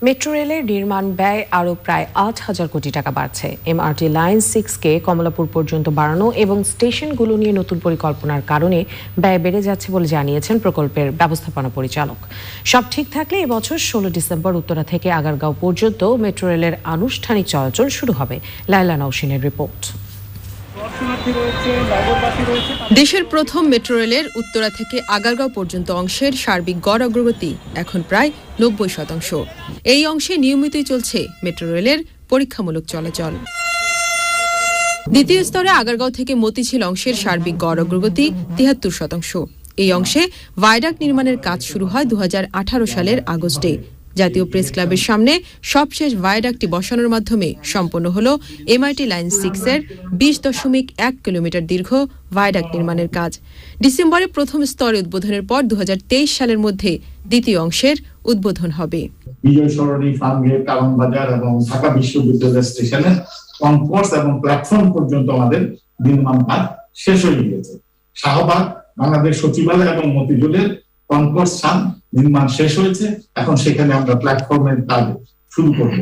Metro রেলের নির্মাণ ব্যয় আরও প্রায় ৮,০০০ কোটি টাকা বাড়ছে। এমআরটি লাইন 6কে কমলাপুর পর্যন্ত বাড়ানো এবং স্টেশনগুলো নিয়ে নতুন পরিকল্পনার কারণে ব্যয় বেড়ে যাচ্ছে বলে জানিয়েছেন প্রকল্পের ব্যবস্থাপনা পরিচালক। সব ঠিক থাকলে এবছর ১৬ ডিসেম্বর উত্তরা থেকে আগারগাঁও পর্যন্ত মেট্রো রেলের আনুষ্ঠানিক চলাচল শুরু হবে। লায়লা নওশিনের রিপোর্ট। দেশের প্রথম মেট্রো রেলের উত্তরা থেকে আগারগাঁও পর্যন্ত অংশের সার্বিক গড় অগ্রগতি এখন প্রায় ৯০%। এই অংশে নিয়মিতই চলছে মেট্রো রেলের পরীক্ষামূলক চলাচল। দ্বিতীয় স্তরে আগারগাঁও থেকে মতিঝিল অংশের সার্বিক গড় অগ্রগতি ৭৩%। এই অংশে ভায়াডাক্ট নির্মাণের কাজ শুরু হয় ২০১৮ সালের আগস্টে। জাতীয় প্রেস ক্লাবের সামনে সবশেষ ভায়াডাক্টটি বসানোর মাধ্যমে সম্পন্ন হলো এমআরটি লাইন 6-এর ২০.১ কিলোমিটার দীর্ঘ ভায়াডাক্ট নির্মাণের কাজ। ডিসেম্বরে প্রথম স্তরে উদ্বোধনের পর ২০২৩ সালের মধ্যে দ্বিতীয় অংশের উদ্বোধন হবে। বিজয় সরণি, ফার্মগেট, কারণবাজার এবং ঢাকা বিশ্ববিদ্যালয় স্টেশনের কনকোর্স এবং প্ল্যাটফর্ম পর্যন্ত আমাদের নির্মাণ কাজ শেষ হয়ে গেছে। শাহবাগ, বাংলাদেশ সচিবালয় এবং মতিঝিলের কনকোর্স স্থান নির্মাণ শেষ হয়েছে। এখন সেখানে আমরা প্ল্যাটফর্মের কাজ শুরু করব।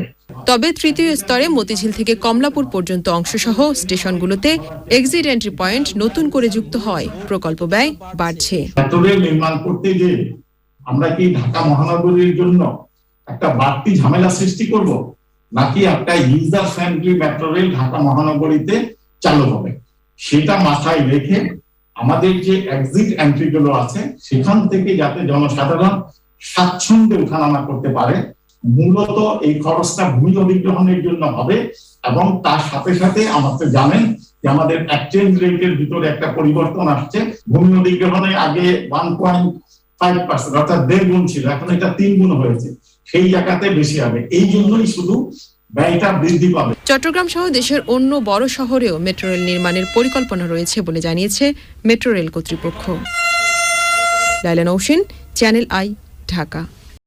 তবে তৃতীয় স্তরে মতিঝিল থেকে কমলাপুর পর্যন্ত অংশসহ স্টেশনগুলোতে এক্সিট এন্ট্রি পয়েন্ট নতুন করে যুক্ত হয় প্রকল্প ব্যয় বাড়ছে। মেট্রো রেল নির্মাণ করতে গিয়ে আমরা কি ঢাকা মহানগরীর জন্য একটা বাড়তি ঝামেলা সৃষ্টি করব, নাকি একটা user friendly metro rail Dhaka মহানগরীতে চালু হবে? সেটা মাথায় রেখে আমাদের যে এক্সিট এন্ট্রি গুলো আছে সেখান থেকে যাতে জনসাধারণ স্বাচ্ছন্দ্যে ওঠানামা করতে পারে। মূলত এই খরচটা ভূমি অধিগ্রহণের জন্য হবে এবং তার সাথে সাথে আমাদের জানেন যে আমাদের এক্সচেঞ্জ রেটের ভিতরে একটা পরিবর্তন আসছে। ভূমি অধিগ্রহণে আগে 1.5% অর্থাৎ 1.5 গুণ ছিল, এখন এটা 3 গুণ হয়েছে। সেই জায়গাতে বেশি হবে, এই জন্যই শুধু ব্যয়টা বৃদ্ধি পাবে। চট্টগ্রাম সহ দেশের অন্য বড় শহরেও মেট্রো রেল নির্মাণের পরিকল্পনা রয়েছে বলে জানিয়েছে মেট্রো রেল কর্তৃপক্ষ। Laila Nowshin, channel I, Dhaka.